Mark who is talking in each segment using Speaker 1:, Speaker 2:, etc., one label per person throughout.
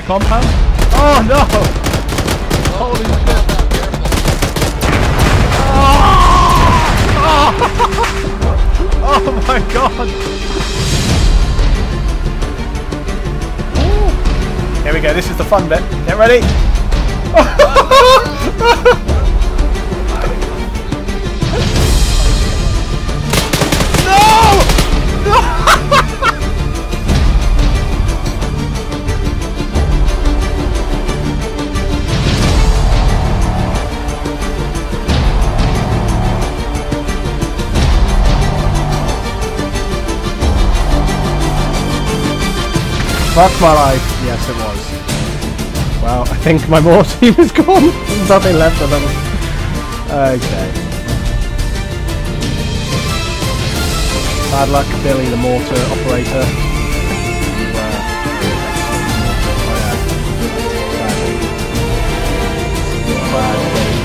Speaker 1: compound. Oh no! Holy shit! Oh my god! Here we go, this is the fun bit. Get ready! Fuck my life. Yes, it was. Well, I think my mortar team is gone. There's nothing left of them. Okay. Bad luck, Billy, the mortar operator.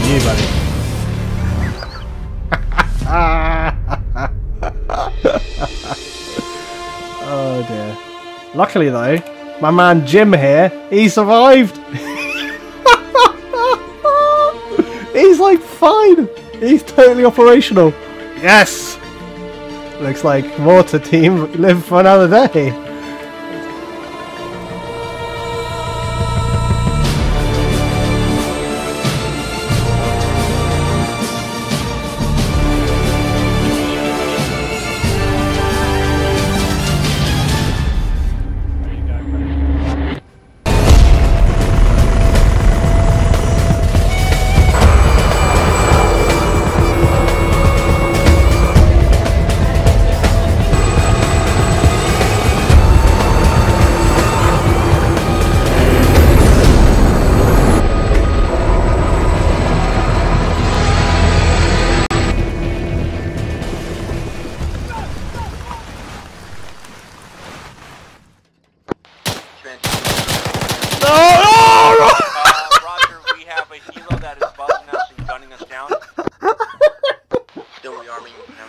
Speaker 1: You, buddy. Oh dear. Luckily though, my man Jim here, he survived! He's like fine! He's totally operational! Yes! Looks like Water Team live for another day!
Speaker 2: Roger, we have a helo that is buzzing us and gunning us down. Still rearming him.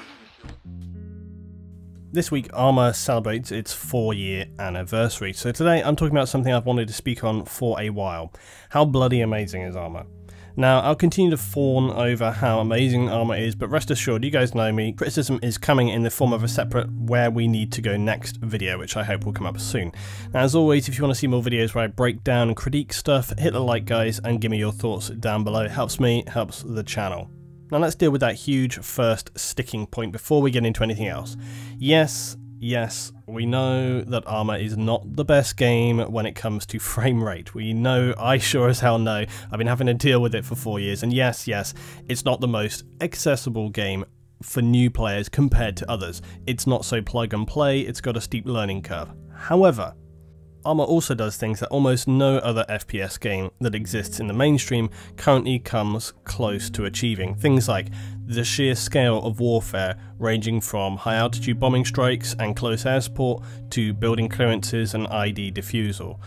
Speaker 1: This week Arma celebrates its 4-year anniversary, so today I'm talking about something I've wanted to speak on for a while. How bloody amazing is Arma? Now, I'll continue to fawn over how amazing Arma is, but rest assured, you guys know me, criticism is coming in the form of a separate Where We Need to Go Next video, which I hope will come up soon. Now, as always, if you want to see more videos where I break down and critique stuff, hit the like, guys, and give me your thoughts down below. It helps me, helps the channel. Now, let's deal with that huge first sticking point before we get into anything else. Yes, we know that Arma is not the best game when it comes to frame rate. We know, I sure as hell know. I've been having to deal with it for 4 years, and yes, it's not the most accessible game for new players compared to others. It's not so plug and play, it's got a steep learning curve. However, Arma also does things that almost no other FPS game that exists in the mainstream currently comes close to achieving. Things like the sheer scale of warfare, ranging from high altitude bombing strikes and close air support to building clearances and ID defusal.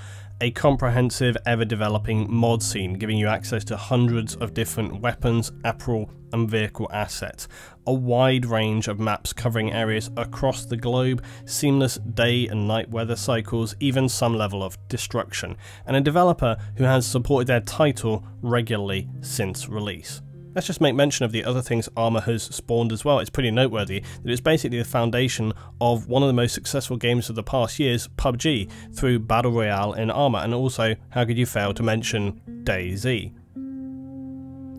Speaker 1: A comprehensive, ever-developing mod scene giving you access to hundreds of different weapons, apparel and vehicle assets. A wide range of maps covering areas across the globe, seamless day and night weather cycles, even some level of destruction. And a developer who has supported their title regularly since release. Let's just make mention of the other things Arma has spawned as well. It's pretty noteworthy that it's basically the foundation of one of the most successful games of the past years, PUBG, through Battle Royale in Arma, and also, how could you fail to mention DayZ?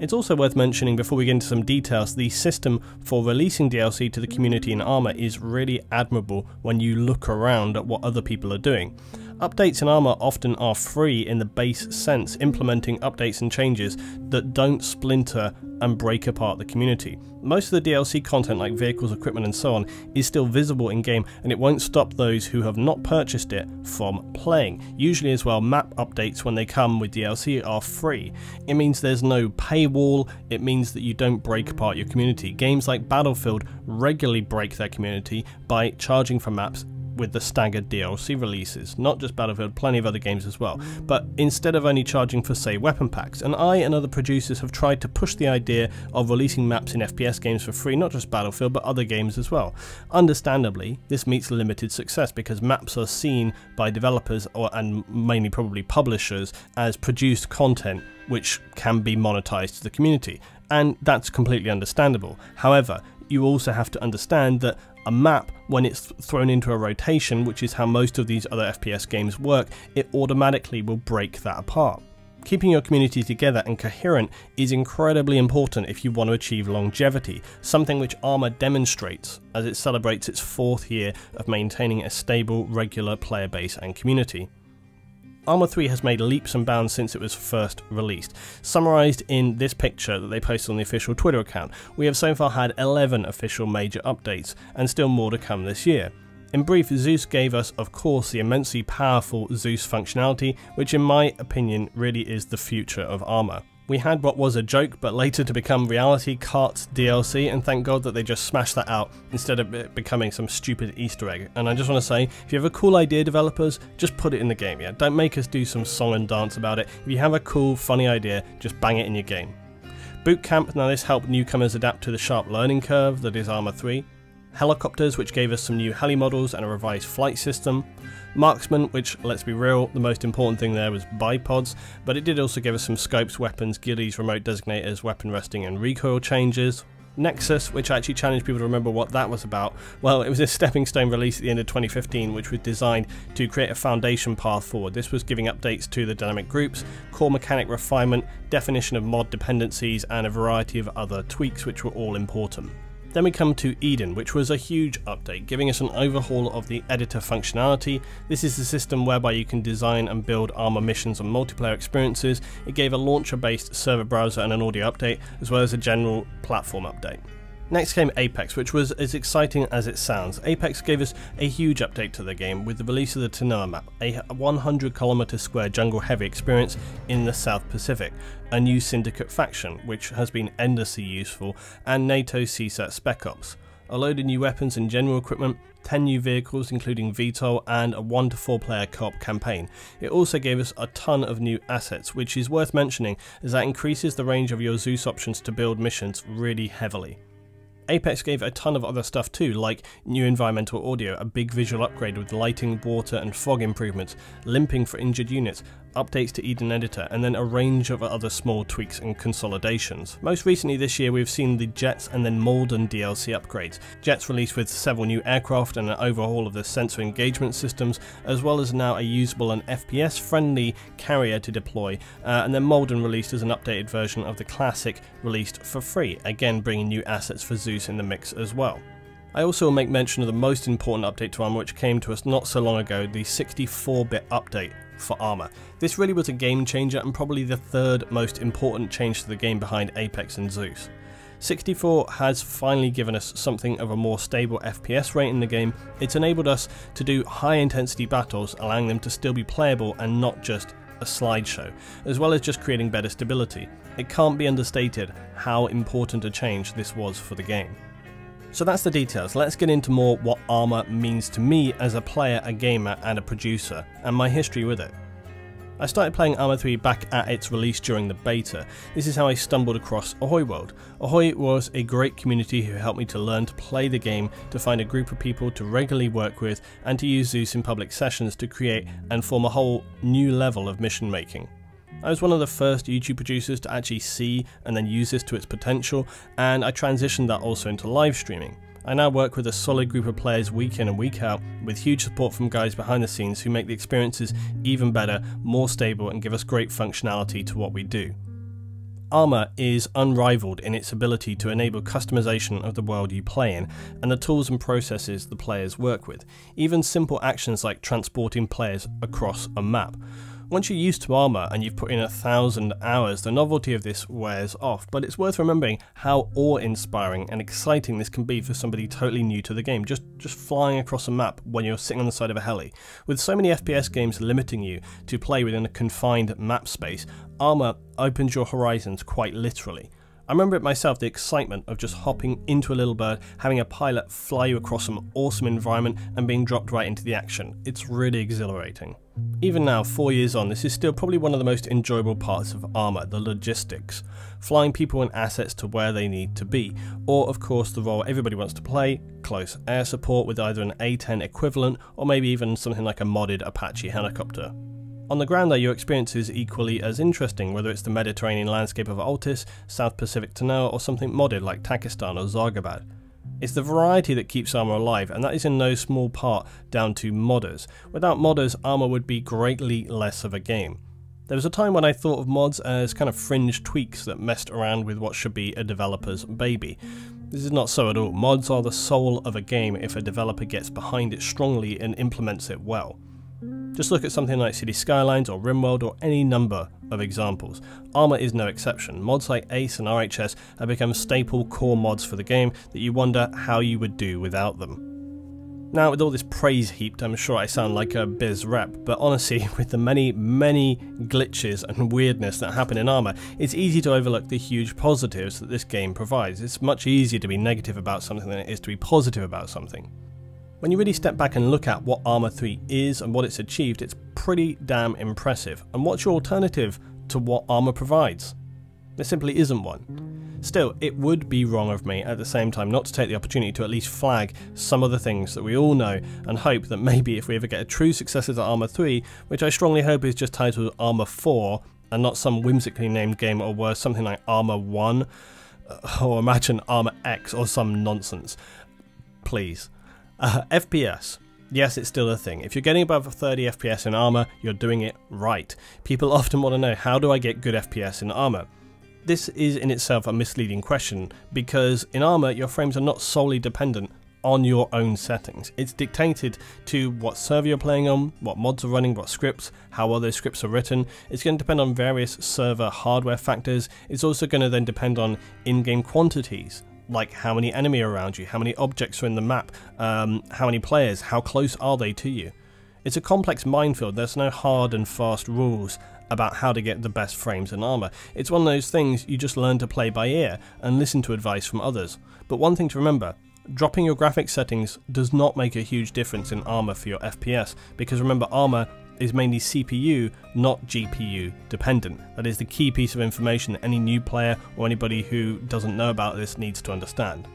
Speaker 1: It's also worth mentioning before we get into some details, the system for releasing DLC to the community in Arma is really admirable when you look around at what other people are doing. Updates in Arma often are free in the base sense, implementing updates and changes that don't splinter and break apart the community. Most of the DLC content like vehicles, equipment and so on is still visible in game, and it won't stop those who have not purchased it from playing. Usually as well, map updates when they come with DLC are free. It means there's no paywall, it means that you don't break apart your community. Games like Battlefield regularly break their community by charging for maps with the staggered DLC releases, not just Battlefield, plenty of other games as well, but instead of only charging for, say, weapon packs. And I and other producers have tried to push the idea of releasing maps in FPS games for free, not just Battlefield, but other games as well. Understandably, this meets limited success because maps are seen by developers, and mainly probably publishers, as produced content which can be monetized to the community, and that's completely understandable. However, you also have to understand that a map, when it's thrown into a rotation, which is how most of these other FPS games work, it automatically will break that apart. Keeping your community together and coherent is incredibly important if you want to achieve longevity, something which Arma demonstrates as it celebrates its 4th year of maintaining a stable, regular player base and community. Arma 3 has made leaps and bounds since it was first released. Summarised in this picture that they posted on the official Twitter account, we have so far had 11 official major updates, and still more to come this year. In brief, Zeus gave us, of course, the immensely powerful Zeus functionality, which in my opinion really is the future of Arma. We had what was a joke but later to become reality, Carts DLC, and thank God that they just smashed that out instead of it becoming some stupid Easter egg. And I just want to say, if you have a cool idea, developers, just put it in the game, yeah? Don't make us do some song and dance about it. If you have a cool, funny idea, just bang it in your game. Boot Camp, now this helped newcomers adapt to the sharp learning curve that is Arma 3. Helicopters, which gave us some new heli models and a revised flight system. Marksman, which, let's be real, the most important thing there was bipods, but it did also give us some scopes, weapons, ghillies, remote designators, weapon resting and recoil changes. Nexus, which I actually challenged people to remember what that was about. Well, it was a stepping stone release at the end of 2015 which was designed to create a foundation path forward. This was giving updates to the dynamic groups, core mechanic refinement, definition of mod dependencies and a variety of other tweaks which were all important. Then we come to Eden, which was a huge update, giving us an overhaul of the editor functionality. This is the system whereby you can design and build Arma missions and multiplayer experiences. It gave a launcher-based server browser and an audio update, as well as a general platform update. Next came Apex, which was as exciting as it sounds. Apex gave us a huge update to the game with the release of the Tanoa map, a 100km² jungle heavy experience in the South Pacific, a new Syndicate faction, which has been endlessly useful, and NATO CSAT Spec Ops. A load of new weapons and general equipment, 10 new vehicles including VTOL, and a 1 to 4 player co-op campaign. It also gave us a ton of new assets, which is worth mentioning as that increases the range of your Zeus options to build missions really heavily. Apex gave a ton of other stuff too, like new environmental audio, a big visual upgrade with lighting, water and fog improvements, limping for injured units, updates to Eden Editor, and then a range of other small tweaks and consolidations. Most recently this year we've seen the Jets and then Malden DLC upgrades. Jets released with several new aircraft and an overhaul of the sensor engagement systems, as well as now a usable and FPS friendly carrier to deploy, and then Malden released as an updated version of the classic released for free, again bringing new assets for Zeus in the mix as well. I also will make mention of the most important update to Arma which came to us not so long ago, the 64-bit update for Arma. This really was a game changer and probably the third most important change to the game behind Apex and Zeus. 64 has finally given us something of a more stable FPS rate in the game. It's enabled us to do high intensity battles, allowing them to still be playable and not just a slideshow, as well as just creating better stability. It can't be understated how important a change this was for the game. So that's the details. Let's get into more what Arma means to me as a player, a gamer and a producer, and my history with it. I started playing Arma 3 back at its release during the beta. This is how I stumbled across Ahoy World. Ahoy was a great community who helped me to learn to play the game, to find a group of people to regularly work with, and to use Zeus in public sessions to create and form a whole new level of mission making. I was one of the first YouTube producers to actually see and then use this to its potential, and I transitioned that also into live streaming. I now work with a solid group of players week in and week out, with huge support from guys behind the scenes who make the experiences even better, more stable and give us great functionality to what we do. Arma is unrivaled in its ability to enable customization of the world you play in and the tools and processes the players work with, even simple actions like transporting players across a map. Once you're used to Arma and you've put in 1,000 hours, the novelty of this wears off, but it's worth remembering how awe-inspiring and exciting this can be for somebody totally new to the game, just flying across a map when you're sitting on the side of a heli. With so many FPS games limiting you to play within a confined map space, Arma opens your horizons quite literally. I remember it myself, the excitement of just hopping into a little bird, having a pilot fly you across some awesome environment and being dropped right into the action. It's really exhilarating. Even now, 4 years on, this is still probably one of the most enjoyable parts of Arma, the logistics. Flying people and assets to where they need to be, or of course the role everybody wants to play, close air support with either an A-10 equivalent or maybe even something like a modded Apache helicopter. On the ground though, your experience is equally as interesting, whether it's the Mediterranean landscape of Altis, South Pacific Tanoa, or something modded like Takistan or Zargabad. It's the variety that keeps Arma alive, and that is in no small part down to modders. Without modders, Arma would be greatly less of a game. There was a time when I thought of mods as kind of fringe tweaks that messed around with what should be a developer's baby. This is not so at all. Mods are the soul of a game if a developer gets behind it strongly and implements it well. Just look at something like City Skylines or RimWorld or any number of examples. Arma is no exception. Mods like Ace and RHS have become staple core mods for the game that you wonder how you would do without them. Now, with all this praise heaped, I'm sure I sound like a biz rep, but honestly, with the many glitches and weirdness that happen in Arma, it's easy to overlook the huge positives that this game provides. It's much easier to be negative about something than it is to be positive about something. When you really step back and look at what Arma 3 is and what it's achieved, it's pretty damn impressive. And what's your alternative to what Arma provides? There simply isn't one. Still, it would be wrong of me at the same time not to take the opportunity to at least flag some of the things that we all know and hope that maybe if we ever get a true successor to Arma 3, which I strongly hope is just titled Arma 4 and not some whimsically named game or worse, something like Arma 1 or imagine Arma X or some nonsense. Please. FPS. Yes, it's still a thing. If you're getting above 30 FPS in Arma, you're doing it right. People often want to know, how do I get good FPS in Arma? This is in itself a misleading question, because in Arma your frames are not solely dependent on your own settings. It's dictated to what server you're playing on, what mods are running, what scripts, how well those scripts are written. It's going to depend on various server hardware factors. It's also going to then depend on in-game quantities, like how many enemy are around you, how many objects are in the map, how many players, how close are they to you. It's a complex minefield. There's no hard and fast rules about how to get the best frames in Arma. It's one of those things you just learn to play by ear and listen to advice from others. But one thing to remember, dropping your graphics settings does not make a huge difference in Arma for your FPS, because remember, Arma is mainly CPU, not GPU dependent. That is the key piece of information that any new player or anybody who doesn't know about this needs to understand.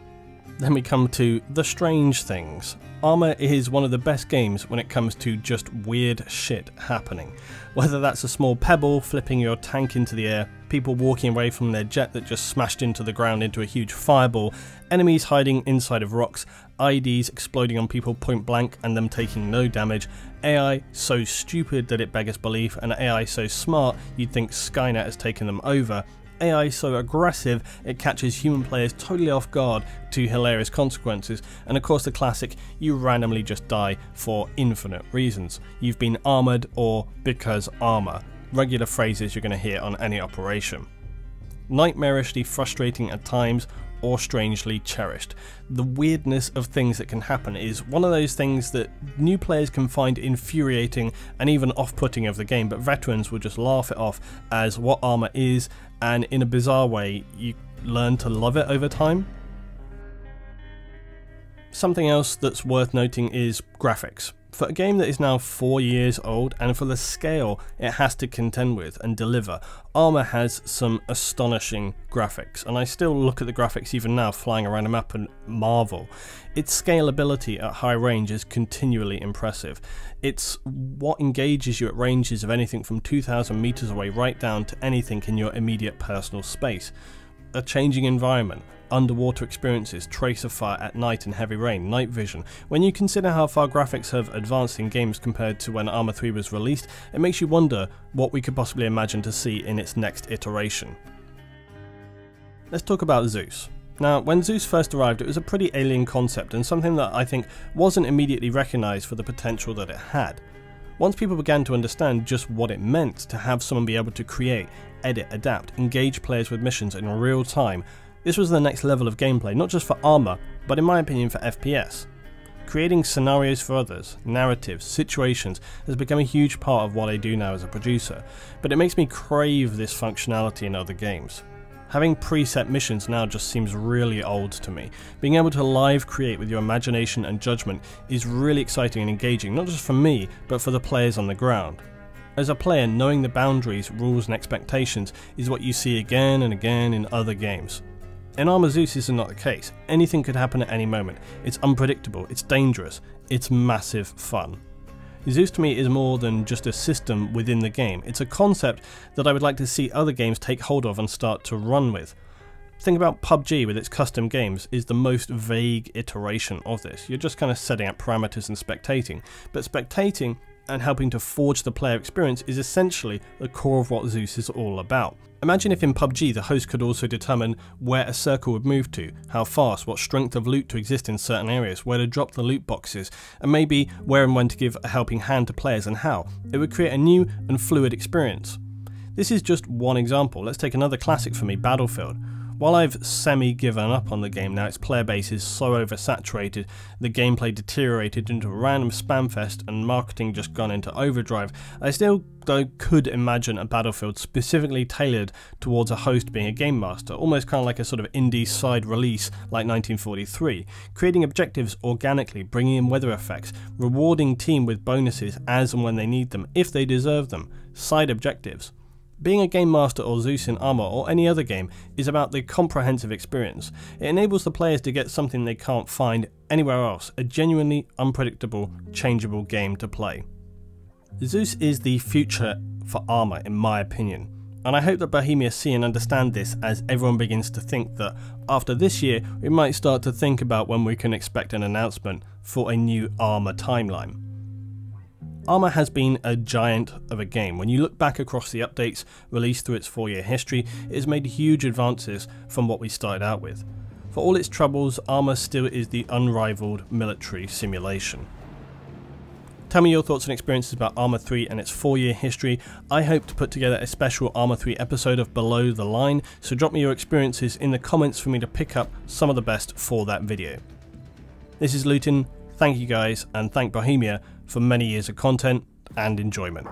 Speaker 1: Then we come to the strange things. Arma is one of the best games when it comes to just weird shit happening. Whether that's a small pebble flipping your tank into the air, people walking away from their jet that just smashed into the ground into a huge fireball, enemies hiding inside of rocks, IEDs exploding on people point blank and them taking no damage, AI so stupid that it beggars belief, and AI so smart you'd think Skynet has taken them over, AI so aggressive it catches human players totally off guard to hilarious consequences, and of course the classic, you randomly just die for infinite reasons. You've been armoured or because Arma. Regular phrases you're going to hear on any operation. Nightmarishly frustrating at times, or strangely cherished. The weirdness of things that can happen is one of those things that new players can find infuriating and even off-putting of the game, but veterans will just laugh it off as what Arma is, and in a bizarre way you learn to love it over time. Something else that's worth noting is graphics. For a game that is now 4 years old, and for the scale it has to contend with and deliver, Arma has some astonishing graphics, and I still look at the graphics even now flying around a map and marvel. Its scalability at high range is continually impressive. It's what engages you at ranges of anything from 2,000 meters away right down to anything in your immediate personal space. A changing environment, underwater experiences, trace of fire at night and heavy rain, night vision. When you consider how far graphics have advanced in games compared to when Arma 3 was released, it makes you wonder what we could possibly imagine to see in its next iteration. Let's talk about Zeus. Now, when Zeus first arrived, it was a pretty alien concept and something that I think wasn't immediately recognised for the potential that it had. Once people began to understand just what it meant to have someone be able to create, edit, adapt, engage players with missions in real time, this was the next level of gameplay, not just for Arma, but in my opinion for FPS. Creating scenarios for others, narratives, situations has become a huge part of what I do now as a producer, but it makes me crave this functionality in other games. Having preset missions now just seems really old to me. Being able to live create with your imagination and judgment is really exciting and engaging, not just for me, but for the players on the ground. As a player, knowing the boundaries, rules and expectations is what you see again and again in other games. In Arma, Zeus is not the case. Anything could happen at any moment. It's unpredictable, it's dangerous, it's massive fun. Zeus to me is more than just a system within the game. It's a concept that I would like to see other games take hold of and start to run with. Think about PUBG with its custom games is the most vague iteration of this. You're just kind of setting up parameters and spectating. But spectating and helping to forge the player experience is essentially the core of what Zeus is all about. Imagine if in PUBG the host could also determine where a circle would move to, how fast, what strength of loot to exist in certain areas, where to drop the loot boxes, and maybe where and when to give a helping hand to players and how. It would create a new and fluid experience. This is just one example. Let's take another classic for me, Battlefield. While I've semi-given up on the game now, its player base is so oversaturated, the gameplay deteriorated into a random spam fest and marketing just gone into overdrive, I still though could imagine a Battlefield specifically tailored towards a host being a game master, almost kind of like a sort of indie side release like 1943, creating objectives organically, bringing in weather effects, rewarding team with bonuses as and when they need them, if they deserve them, side objectives. Being a game master or Zeus in Arma or any other game is about the comprehensive experience. It enables the players to get something they can't find anywhere else, a genuinely unpredictable, changeable game to play. Zeus is the future for Arma in my opinion, and I hope that Bohemia see and understand this as everyone begins to think that after this year we might start to think about when we can expect an announcement for a new Arma timeline. Arma has been a giant of a game. When you look back across the updates released through its 4-year history, it has made huge advances from what we started out with. For all its troubles, Arma still is the unrivaled military simulation. Tell me your thoughts and experiences about Arma 3 and its 4-year history. I hope to put together a special Arma 3 episode of Below the Line, so drop me your experiences in the comments for me to pick up some of the best for that video. This is Luton, thank you guys, and thank Bohemia for many years of content and enjoyment.